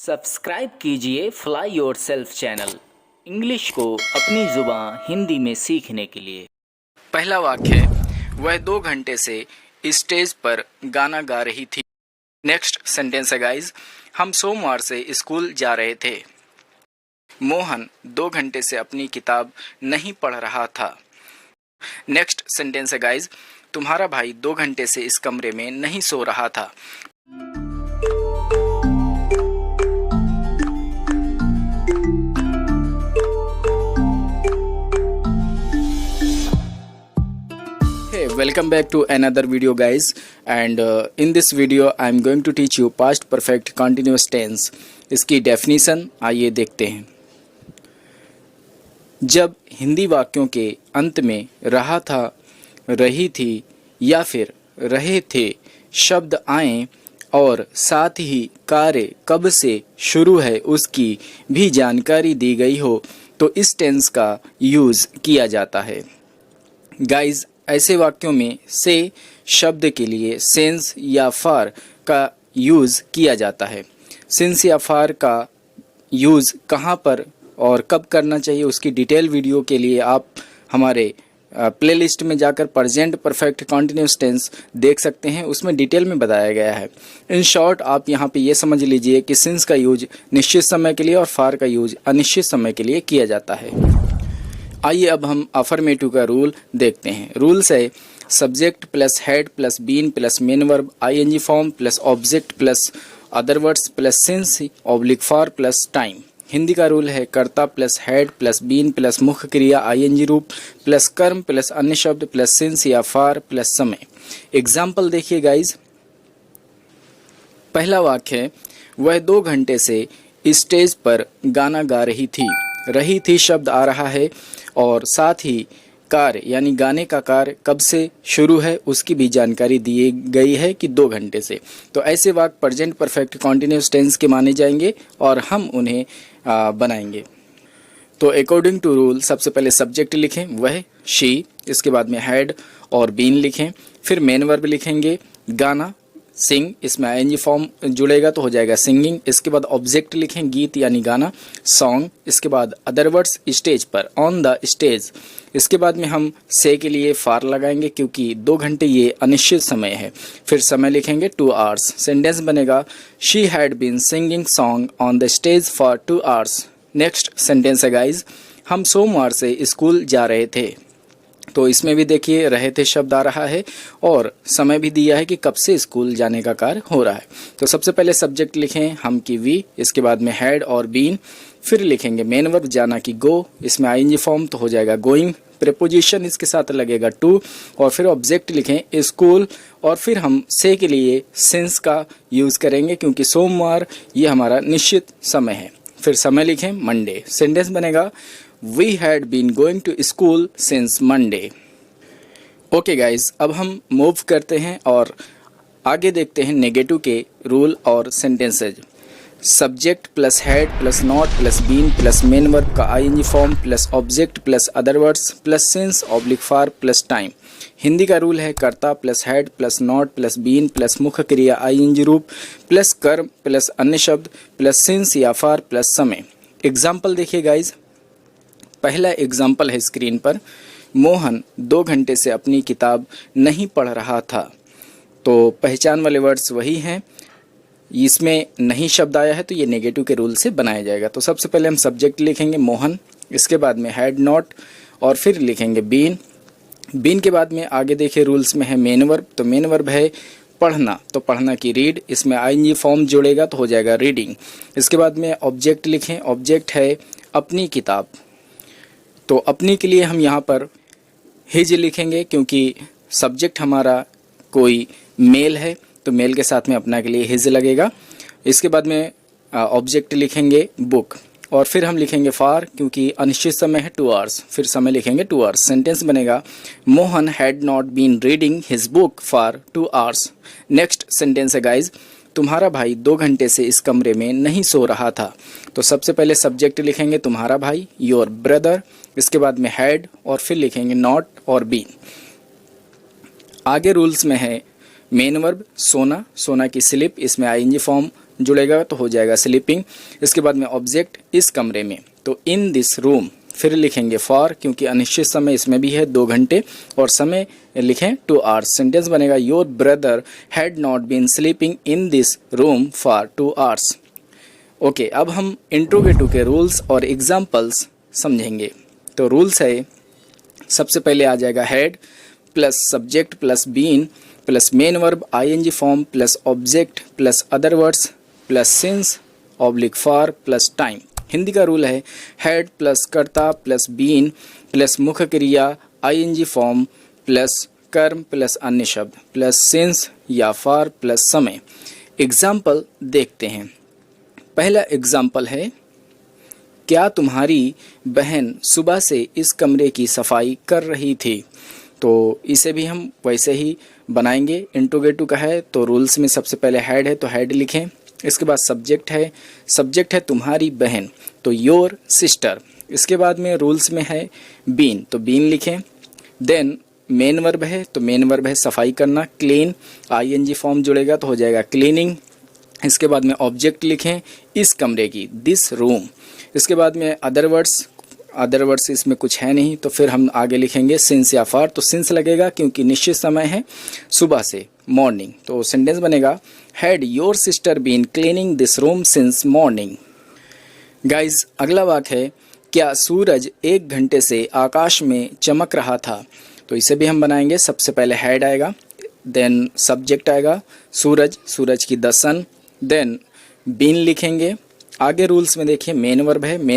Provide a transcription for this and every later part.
Subscribe कीजिए fly yourself channel English को अपनी जुबान हिंदी में सीखने के लिए। पहला वाक्य, वह 2 घंटे से स्टेज पर गाना गा रही थी। नेक्स्ट सेंटेंस है गाइज, हम सोमवार से स्कूल जा रहे थे। मोहन 2 घंटे से अपनी किताब नहीं पढ़ रहा था। नेक्स्ट सेंटेंस है गाइज, तुम्हारा भाई 2 घंटे से इस कमरे में नहीं सो रहा था। Welcome back to another video guys, and in this video I am going to teach you past perfect continuous tense। इसकी डेफिनेशन आइए देखते हैं। जब हिंदी वाक्यों के अंत में रहा था, रही थी या फिर रहे थे शब्द आए और साथ ही कार्य कब से शुरू है उसकी भी जानकारी दी गई हो तो इस टेंस का यूज़ किया जाता है। गाइज, ऐसे वाक्यों में से शब्द के लिए सिंस या फॉर का यूज़ किया जाता है। सिंस या फॉर का यूज़ कहाँ पर और कब करना चाहिए उसकी डिटेल वीडियो के लिए आप हमारे प्लेलिस्ट में जाकर प्रेजेंट परफेक्ट कॉन्टिन्यूस टेंस देख सकते हैं, उसमें डिटेल में बताया गया है। इन शॉर्ट आप यहाँ पे ये समझ लीजिए कि सिंस का यूज निश्चित समय के लिए और फॉर का यूज अनिश्चित समय के लिए किया जाता है। आइए अब हम अफर्मेटिव का रूल देखते हैं। रूल्स है subject plus had plus been plus main verb ING form plus object plus other words plus since oblique for plus time. Hindi का रूल है कर्ता plus had plus been plus मुख्य क्रिया आईएनजी रूप प्लस कर्म प्लस अन्य शब्द प्लस सिंस या फॉर प्लस समय। एग्जाम्पल देखिए गाइज। पहला वाक्य है, वह 2 घंटे से स्टेज पर गाना गा रही थी। रही थी शब्द आ रहा है और साथ ही कार्य यानी गाने का कार्य कब से शुरू है उसकी भी जानकारी दी गई है कि 2 घंटे से। तो ऐसे वाक्य प्रेजेंट परफेक्ट कॉन्टिन्यूस टेंस के माने जाएंगे और हम उन्हें बनाएंगे। तो अकॉर्डिंग टू रूल सबसे पहले सब्जेक्ट लिखें, वह शी, इसके बाद में हैड और बीन लिखें, फिर मेन वर्ब लिखेंगे गाना सिंग, इसमें आईएनजी फॉर्म जुड़ेगा तो हो जाएगा सिंगिंग। इसके बाद ऑब्जेक्ट लिखें गीत यानी गाना सॉन्ग। इसके बाद अदर वर्ड्स स्टेज पर ऑन द स्टेज। इसके बाद में हम से के लिए फार लगाएंगे क्योंकि 2 घंटे ये अनिश्चित समय है। फिर समय लिखेंगे 2 आवर्स। सेंटेंस बनेगा she had been singing song on the stage for 2 hours. Next sentence है गाइज, हम सोमवार से स्कूल जा रहे थे। तो इसमें भी देखिए रहे थे शब्द आ रहा है और समय भी दिया है कि कब से स्कूल जाने का कार्य हो रहा है। तो सबसे पहले सब्जेक्ट लिखें हम की वी, इसके बाद में हैड और बीन, फिर लिखेंगे मेन वर्ब जाना की गो, इसमें आईएनजी फॉर्म तो हो जाएगा गोइंग, प्रीपोजिशन इसके साथ लगेगा टू और फिर ऑब्जेक्ट लिखें स्कूल और फिर हम से के लिए सिंस का यूज़ करेंगे क्योंकि सोमवार ये हमारा निश्चित समय है। फिर समय लिखें मंडे। सेंटेंस बनेगा We had been going to school since Monday। Okay guys, अब हम मूव करते हैं और आगे देखते हैं नेगेटिव के रूल और sentences. Subject plus had plus not plus been plus main verb का ING form plus object plus other words plus since oblique for plus time. Hindi का रूल है कर्ता plus had plus not plus been plus मुख्य क्रिया ING रूप plus कर्म plus अन्य शब्द प्लस सिंस या फॉर प्लस समय। एग्जाम्पल देखिए गाइज। पहला एग्जाम्पल है स्क्रीन पर, मोहन 2 घंटे से अपनी किताब नहीं पढ़ रहा था। तो पहचान वाले वर्ड्स वही हैं, इसमें नहीं शब्द आया है तो ये नेगेटिव के रूल से बनाया जाएगा। तो सबसे पहले हम सब्जेक्ट लिखेंगे मोहन, इसके बाद में हैड नॉट और फिर लिखेंगे बीन। बीन के बाद में आगे देखिए रूल्स में है मेन वर्ब, तो मेन वर्ब है पढ़ना, तो पढ़ना की रीड, इसमें आईएनजी फॉर्म जुड़ेगा तो हो जाएगा रीडिंग। इसके बाद में ऑब्जेक्ट लिखें, ऑब्जेक्ट है अपनी किताब, तो अपनी के लिए हम यहाँ पर हिज लिखेंगे क्योंकि सब्जेक्ट हमारा कोई मेल है तो मेल के साथ में अपना के लिए हिज लगेगा। इसके बाद में ऑब्जेक्ट लिखेंगे बुक और फिर हम लिखेंगे फॉर क्योंकि अनिश्चित समय है 2 आवर्स, फिर समय लिखेंगे 2 आवर्स। सेंटेंस बनेगा Mohan had not been reading his book for 2 hours. Next sentence है गाइज, तुम्हारा भाई 2 घंटे से इस कमरे में नहीं सो रहा था। तो सबसे पहले सब्जेक्ट लिखेंगे तुम्हारा भाई योर ब्रदर, इसके बाद में हैड और फिर लिखेंगे नॉट और बीन। आगे रूल्स में है मेन वर्ब सोना, सोना की स्लिप, इसमें आईएनजी फॉर्म जुड़ेगा तो हो जाएगा स्लीपिंग। इसके बाद में ऑब्जेक्ट इस कमरे में, तो इन दिस रूम, फिर लिखेंगे फॉर क्योंकि अनिश्चित समय इसमें भी है 2 घंटे, और समय लिखें 2 आवर्स। सेंटेंस बनेगा your brother had not been sleeping in this room for 2 hours. Okay, अब हम इंट्रोगेटिव के रूल्स और एग्जाम्पल्स समझेंगे। तो रूल्स है, सबसे पहले आ जाएगा had plus subject plus been plus main verb ING form plus object plus other words plus since oblique for plus time. Hindi का रूल है हैड प्लस कर्ता प्लस बीन प्लस मुख्य क्रिया आईएनजी फॉर्म प्लस कर्म प्लस अन्य शब्द plus since या for plus समय। एग्जाम्पल देखते हैं। पहला एग्जाम्पल है, क्या तुम्हारी बहन सुबह से इस कमरे की सफाई कर रही थी? तो इसे भी हम वैसे ही बनाएंगे। इंट्रोगेटिव का है तो रूल्स में सबसे पहले हैड है तो हैड लिखें। इसके बाद सब्जेक्ट है तुम्हारी बहन, तो योर सिस्टर। इसके बाद में रूल्स में है बीन, तो बीन लिखें। देन मेन वर्ब है तो मेन वर्ब है सफाई करना, क्लीन, आईएनजी फॉर्म जुड़ेगा तो हो जाएगा क्लीनिंग। इसके बाद में ऑब्जेक्ट लिखें इस कमरे की, दिस रूम। इसके बाद में अदर वर्ड्स इसमें कुछ है नहीं, तो फिर हम आगे लिखेंगे सिंस या फॉर, तो सिंस लगेगा क्योंकि निश्चित समय है सुबह से, मॉर्निंग। तो सेंटेंस बनेगा had your sister been cleaning this room since morning. Guys, अगला वाक्य है, क्या सूरज 1 घंटे से आकाश में चमक रहा था? तो इसे भी हम बनाएंगे। सबसे पहले हैड आएगा, देन सब्जेक्ट आएगा सूरज की द सन, देन बीन लिखेंगे। आगे रूल्स में देखिए मेन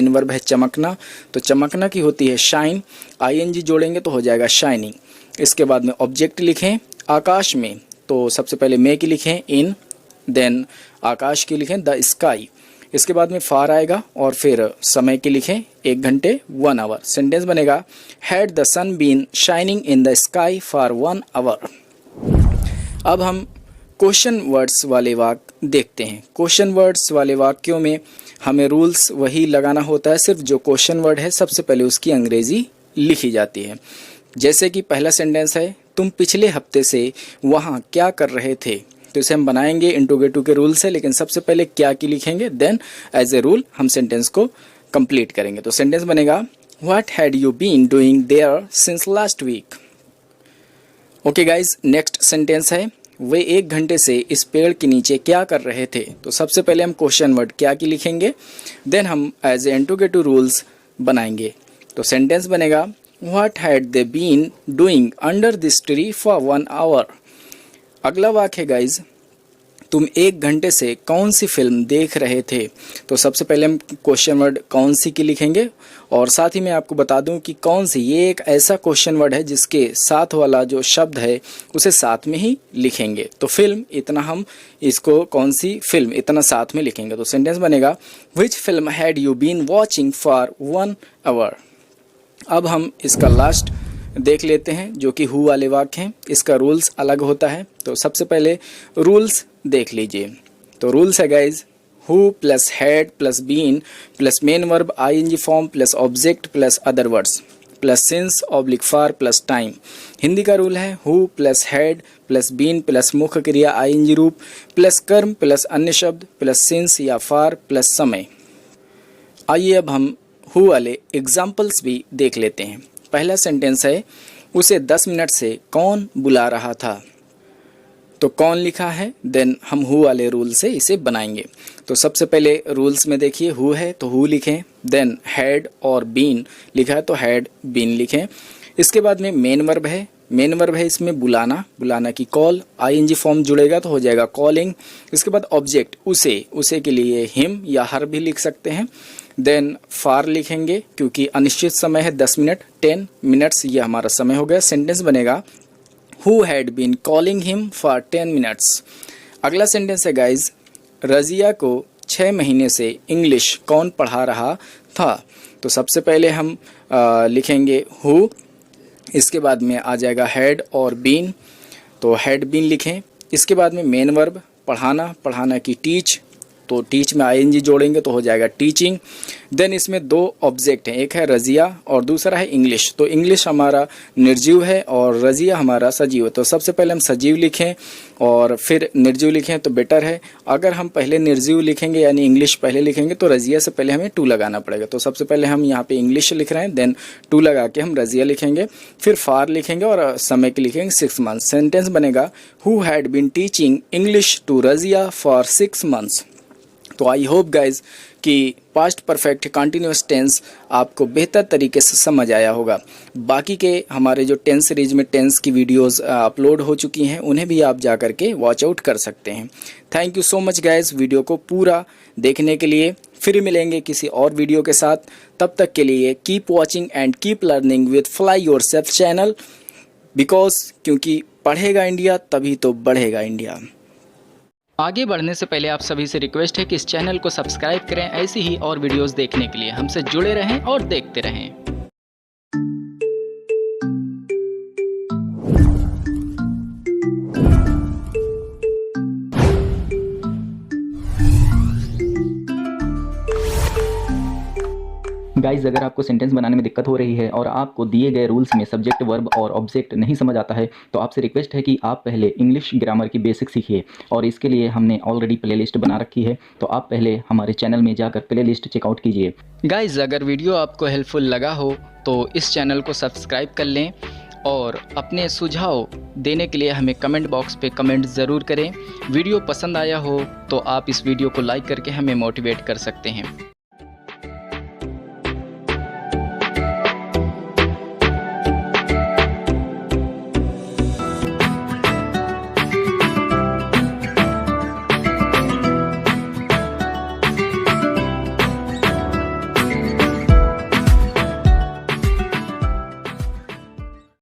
वर्ब है चमकना, तो चमकना की होती है शाइन, आईएनजी जोड़ेंगे तो हो जाएगा शाइनिंग। इसके बाद में ऑब्जेक्ट लिखें आकाश में, तो सबसे पहले मे की लिखें इन, देन आकाश की लिखें द स्काई। इसके बाद में फार आएगा और फिर समय की लिखें 1 घंटे 1 आवर। सेंटेंस बनेगा had the sun been shining in the sky for 1 hour. अब हम क्वेश्चन वर्ड्स वाले वाक्य देखते हैं। क्वेश्चन वर्ड्स वाले वाक्यों में हमें रूल्स वही लगाना होता है, सिर्फ जो क्वेश्चन वर्ड है सबसे पहले उसकी अंग्रेजी लिखी जाती है। जैसे कि पहला सेंटेंस है, तुम पिछले हफ्ते से वहाँ क्या कर रहे थे? तो इसे हम बनाएंगे इंट्रोगेटिव के रूल से, लेकिन सबसे पहले क्या की लिखेंगे, देन एज ए रूल हम सेंटेंस को कंप्लीट करेंगे। तो सेंटेंस बनेगा what had you been doing there since last week. Okay guys, next sentence है, वे 1 घंटे से इस पेड़ के नीचे क्या कर रहे थे? तो सबसे पहले हम क्वेश्चन वर्ड क्या की लिखेंगे, देन हम एज ए इंट्रोगेटिव रूल्स बनाएंगे। तो सेंटेंस बनेगा what had they been doing under this tree for 1 hour. अगला वाक्य है गाइज, तुम 1 घंटे से कौन सी फिल्म देख रहे थे? तो सबसे पहले हम क्वेश्चन वर्ड कौन सी की लिखेंगे, और साथ ही मैं आपको बता दूं कि कौन सी ये एक ऐसा क्वेश्चन वर्ड है जिसके साथ वाला जो शब्द है उसे साथ में ही लिखेंगे। तो फिल्म, इतना हम इसको कौन सी फिल्म इतना साथ में लिखेंगे। तो सेंटेंस बनेगा which film had you been watching for 1 hour. अब हम इसका लास्ट देख लेते हैं जो कि हु वाले वाक्य हैं। इसका रूल्स अलग होता है, तो सबसे पहले रूल्स देख लीजिए। तो रूल्स है guys, who plus had plus been plus main verb ING form plus object plus other words plus since oblique for plus time. Hindi का रूल है who plus had plus been plus मुख्य क्रिया ING रूप plus कर्म plus अन्य शब्द plus since या for plus समय। आइए अब हम हु वाले एग्जाम्पल्स भी देख लेते हैं। पहला सेंटेंस है, उसे 10 मिनट से कौन बुला रहा था? तो कौन लिखा है, देन हम हु वाले रूल से इसे बनाएंगे। तो सबसे पहले रूल्स में देखिए हु है तो हु लिखें, देन हैड और बीन लिखा है तो हैड बीन लिखें। इसके बाद में मेन वर्ब है इसमें बुलाना की कॉल, आईएनजी फॉर्म जुड़ेगा तो हो जाएगा कॉलिंग। इसके बाद ऑब्जेक्ट उसे के लिए हिम या हर भी लिख सकते हैं। देन फार लिखेंगे क्योंकि अनिश्चित समय है 10 मिनट 10 मिनट्स, ये हमारा समय हो गया। सेंटेंस बनेगा who had been calling him for 10 minutes. अगला सेंटेंस है गाइज, रजिया को 6 महीने से इंग्लिश कौन पढ़ा रहा था? तो सबसे पहले हम लिखेंगे हु, इसके बाद में आ जाएगा हैड और बीन, तो हैड बीन लिखें। इसके बाद में मेन वर्ब पढ़ाना की टीच, तो टीच में आईएनजी जोड़ेंगे तो हो जाएगा टीचिंग। देन इसमें दो ऑब्जेक्ट हैं, एक है रजिया और दूसरा है इंग्लिश। तो इंग्लिश हमारा निर्जीव है और रजिया हमारा सजीव है। तो सबसे पहले हम सजीव लिखें और फिर निर्जीव लिखें तो बेटर है। अगर हम पहले निर्जीव लिखेंगे यानी इंग्लिश पहले लिखेंगे तो रजिया से पहले हमें टू लगाना पड़ेगा। तो सबसे पहले हम यहाँ पे इंग्लिश लिख रहे हैं, देन टू लगा के हम रजिया लिखेंगे, फिर फार लिखेंगे और समय की लिखेंगे 6 मंथ्स। सेंटेंस बनेगा who had been teaching English to Razia for 6 months. तो आई होप गाइज कि पास्ट परफेक्ट कंटिन्यूस टेंस आपको बेहतर तरीके से समझ आया होगा। बाकी के हमारे जो टेंस सीरीज में टेंस की वीडियोस अपलोड हो चुकी हैं, उन्हें भी आप जा करके वॉच आउट कर सकते हैं। Thank you so much guys video को पूरा देखने के लिए। फिर मिलेंगे किसी और वीडियो के साथ, तब तक के लिए keep watching and keep learning with fly yourself channel, because क्योंकि पढ़ेगा इंडिया तभी तो बढ़ेगा इंडिया। आगे बढ़ने से पहले आप सभी से रिक्वेस्ट है कि इस चैनल को सब्सक्राइब करें ऐसी ही और वीडियोस देखने के लिए। हमसे जुड़े रहें और देखते रहें। गाइज, अगर आपको सेंटेंस बनाने में दिक्कत हो रही है और आपको दिए गए रूल्स में सब्जेक्ट, वर्ब और ऑब्जेक्ट नहीं समझ आता है तो आपसे रिक्वेस्ट है कि आप पहले इंग्लिश ग्रामर की बेसिक सीखिए। और इसके लिए हमने ऑलरेडी प्लेलिस्ट बना रखी है, तो आप पहले हमारे चैनल में जाकर प्लेलिस्ट चेकआउट कीजिए। गाइज, अगर वीडियो आपको हेल्पफुल लगा हो तो इस चैनल को सब्सक्राइब कर लें और अपने सुझाव देने के लिए हमें कमेंट बॉक्स पे कमेंट ज़रूर करें। वीडियो पसंद आया हो तो आप इस वीडियो को लाइक करके हमें मोटिवेट कर सकते हैं।